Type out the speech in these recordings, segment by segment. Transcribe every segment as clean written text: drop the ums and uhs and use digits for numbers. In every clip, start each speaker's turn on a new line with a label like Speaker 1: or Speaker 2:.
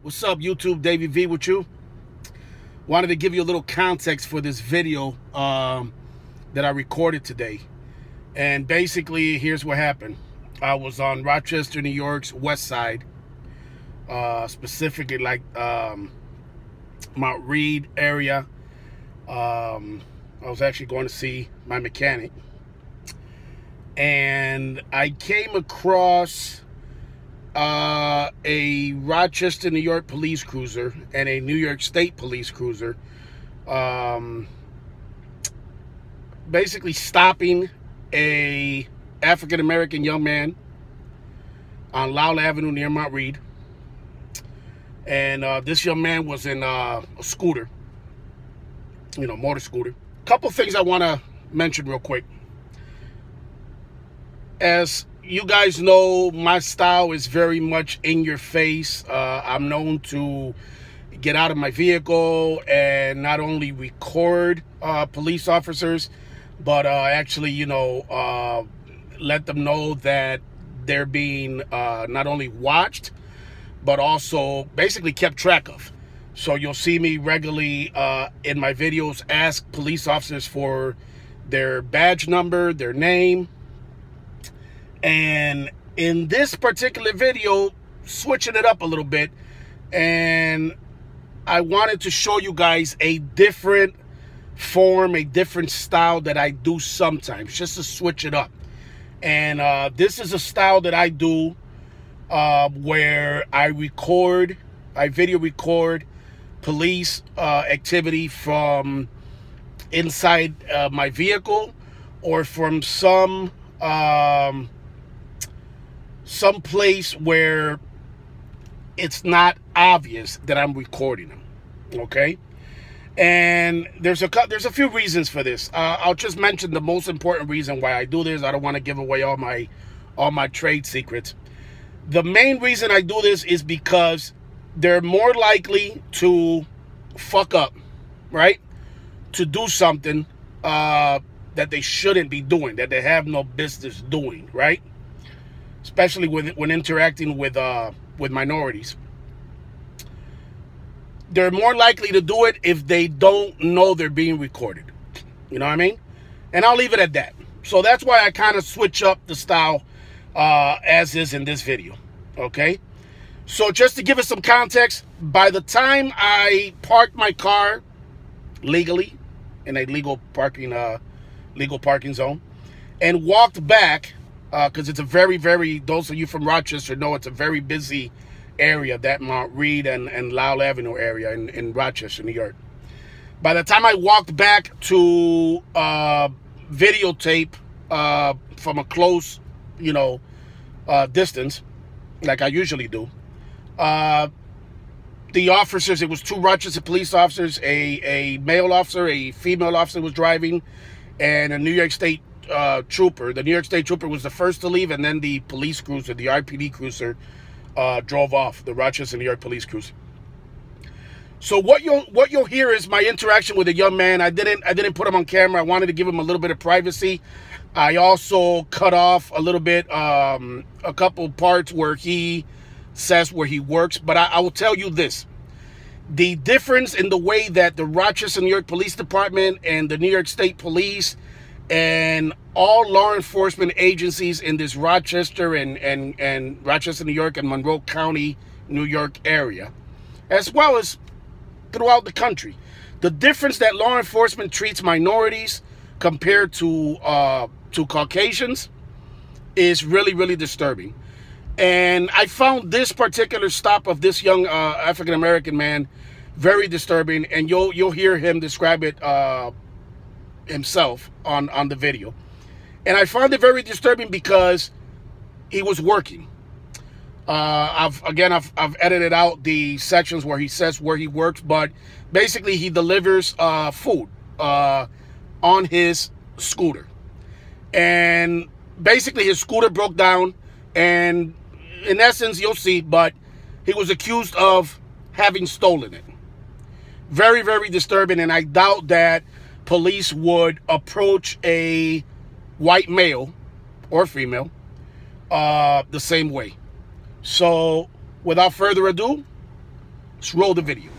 Speaker 1: What's up, YouTube? Davy V with you. Wanted to give you a little context for this video that I recorded today. And basically, here's what happened. I was on Rochester, New York's west side, specifically like Mount Reed area. I was actually going to see my mechanic. And I came across a Rochester, New York police cruiser and a New York State police cruiser basically stopping a African-American young man on Lowell Avenue near Mount Reed. And this young man was in a scooter, motor scooter. Couple things I want to mention real quick. As you guys know, my style is very much in your face. I'm known to get out of my vehicle and not only record police officers, but actually, let them know that they're being not only watched, but also basically kept track of. So you'll see me regularly in my videos ask police officers for their badge number, their name. And in this particular video, switching it up a little bit, and I wanted to show you guys a different form, a different style that I do sometimes, just to switch it up. And this is a style that I do where I video record police activity from inside my vehicle or from some place where it's not obvious that I'm recording them. Okay, and there's a few reasons for this. I'll just mention the most important reason why I do this. I don't want to give away all my trade secrets. The main reason I do this is because they're more likely to fuck up, right? To do something that they shouldn't be doing, that they have no business doing, right? Especially when interacting with minorities. They're more likely to do it if they don't know they're being recorded. You know what I mean? And I'll leave it at that. So that's why I kind of switch up the style as is in this video. Okay? So just to give us some context, by the time I parked my car legally in a legal parking zone and walked back, because it's a very, those of you from Rochester know it's a very busy area, that Mount Reed and Lowell Avenue area in Rochester, New York. By the time I walked back to videotape from a close, distance, like I usually do, the officers, it was two Rochester police officers, a male officer, a female officer was driving, and a New York State trooper. The New York State trooper was the first to leave, and then the police cruiser, the RPD cruiser, drove off. The Rochester, New York police cruiser. So what you'll hear is my interaction with a young man. I didn't put him on camera. I wanted to give him a little bit of privacy. I also cut off a little bit, a couple parts where he says where he works. But I will tell you this: the difference in the way that the Rochester, New York Police Department and the New York State Police and all law enforcement agencies in this Rochester and Rochester, New York and Monroe County, New York area, as well as throughout the country, the difference that law enforcement treats minorities compared to Caucasians is really disturbing. And I found this particular stop of this young African-American man very disturbing, and you'll hear him describe it himself on the video. And I found it very disturbing because he was working. I've edited out the sections where he says where he works, but basically he delivers food on his scooter. And basically his scooter broke down, and in essence, you'll see, but he was accused of having stolen it. Very disturbing, and I doubt that police would approach a white male or female the same way. So without further ado, Let's roll the video.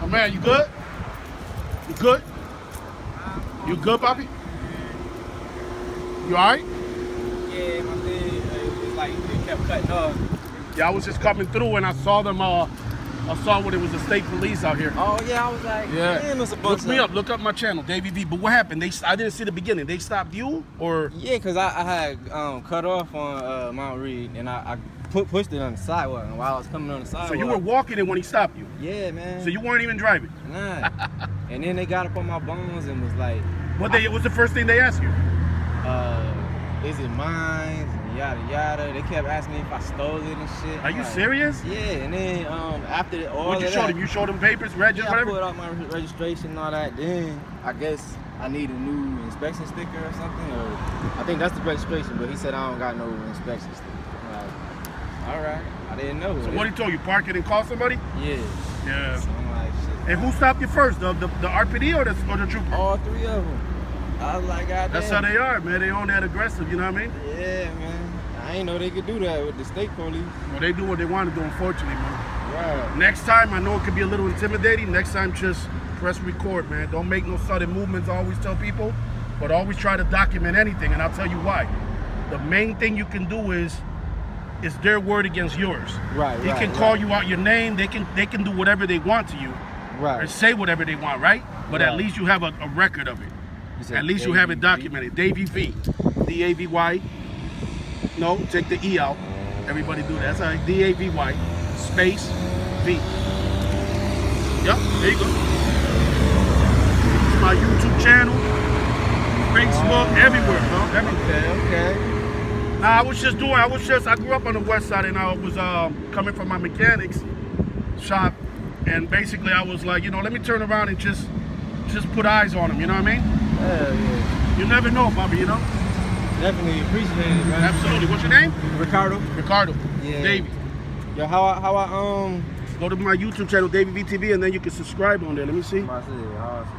Speaker 1: Man, you good? You good? You good, Bobby? You alright?
Speaker 2: Yeah, my leg, it was like it kept cutting off.
Speaker 1: Yeah, I was just coming through and I saw them. I saw what it was, the state police out here.
Speaker 2: Oh yeah, I was like,
Speaker 1: yeah.
Speaker 2: Man, there's a bunch.
Speaker 1: Look me up. Look up my channel, Davy V. But what happened? I didn't see the beginning. They stopped you, or?
Speaker 2: Yeah, cause I had cut off on Mount Reed and I pushed it on the sidewalk, and while I was coming on the sidewalk.
Speaker 1: So you were walking it when he stopped you?
Speaker 2: Yeah, man.
Speaker 1: So you weren't even driving?
Speaker 2: Nah. And then they got up on my bones and was like,
Speaker 1: What was the first thing they asked you?
Speaker 2: Is it mine? And yada yada. They kept asking me if I stole it and shit.
Speaker 1: Are you serious?
Speaker 2: Yeah, and then after all
Speaker 1: what you
Speaker 2: of
Speaker 1: showed
Speaker 2: that,
Speaker 1: him? You showed him papers, whatever?
Speaker 2: I pulled out my registration and all that. Then I guess I need a new inspection sticker or something, or I think that's the registration, but he said I don't got no inspection sticker. All right, I didn't know.
Speaker 1: So what he told you? Park it and call somebody?
Speaker 2: Yeah.
Speaker 1: Yeah.
Speaker 2: So I'm like, shit.
Speaker 1: And who stopped you first? The RPD or the trooper?
Speaker 2: All three of them. I was like, God damn.
Speaker 1: That's how they are, man. They on that aggressive, you know what I mean?
Speaker 2: Yeah, man. I ain't know they could do that with the state police.
Speaker 1: Well, they do what they want to do, unfortunately, man.
Speaker 2: Right.
Speaker 1: Next time, I know it could be a little intimidating. Next time, just press record, man. Don't make no sudden movements. I always tell people, but always try to document anything, and I'll tell you why. The main thing you can do is their word against yours.
Speaker 2: Right.
Speaker 1: They can call you out your name. They can do whatever they want to you.
Speaker 2: Right.
Speaker 1: Or say whatever they want, right? But at least you have a record of it. At least you have it documented. Davy V. D-A-V-Y. No, take the E out. Everybody do that. That's all right. D-A-V-Y. Space V. Yep, there you go. It's my YouTube channel. Facebook, everywhere, bro. Everywhere.
Speaker 2: Okay.
Speaker 1: Nah, I grew up on the west side, and I was coming from my mechanics shop, and basically I was like, you know, let me turn around and just put eyes on them, you know what I mean?
Speaker 2: Hell yeah.
Speaker 1: You never know, Bobby, you know?
Speaker 2: Definitely appreciate it, man.
Speaker 1: Absolutely. What's your name?
Speaker 2: Ricardo.
Speaker 1: Ricardo.
Speaker 2: Yeah.
Speaker 1: Davey.
Speaker 2: Yo, how I
Speaker 1: Go to my YouTube channel, Davy V TV, and then you can subscribe on there. Let me see.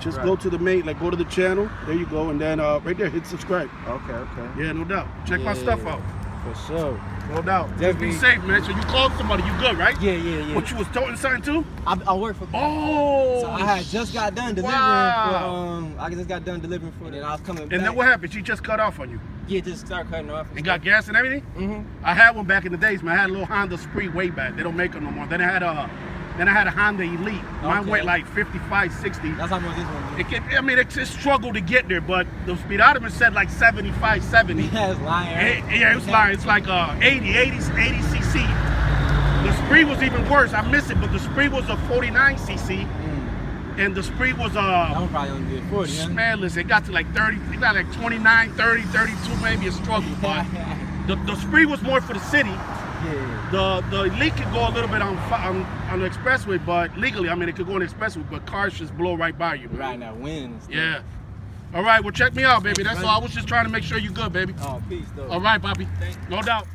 Speaker 1: Just go to the main, like go to the channel. There you go, and then right there, hit subscribe.
Speaker 2: Okay.
Speaker 1: Yeah, no doubt. Check my stuff out.
Speaker 2: For sure.
Speaker 1: No doubt.
Speaker 2: Definitely.
Speaker 1: Just be safe, man. So you called somebody, you good, right?
Speaker 2: Yeah.
Speaker 1: What, you was toting something too?
Speaker 2: I work for.
Speaker 1: Oh.
Speaker 2: So I had just got done delivering for. I just got done delivering for it, and I was coming back.
Speaker 1: And then what happened? She just cut off on you.
Speaker 2: Yeah, just start cutting off.
Speaker 1: And got gas and everything?
Speaker 2: Mm-hmm.
Speaker 1: I had one back in the days, man. I had a little Honda Spree way back. They don't make them no more. Then I had a Honda Elite. Mine went like 55, 60.
Speaker 2: That's how much this one is.
Speaker 1: It struggled to get there, but the speedometer said like 75, 70.
Speaker 2: Yeah, it's lying. Right?
Speaker 1: It was lying. It's like 80 cc. The Spree was even worse. I miss it, but the Spree was a 49 cc. And the Spree was
Speaker 2: that one probably only did 40, huh?
Speaker 1: Man, listen, it got to like 30, it got like 29, 30, 32, maybe a struggle, but the Spree was more for the city. Yeah. The Elite could go a little bit on the expressway, but legally, I mean, it could go on the expressway, but cars just blow right by you.
Speaker 2: Right now, winds.
Speaker 1: Yeah. All right, well, check me out, baby. That's all. I was just trying to make sure you're good, baby.
Speaker 2: Oh, peace, though.
Speaker 1: All right, Bobby. No doubt.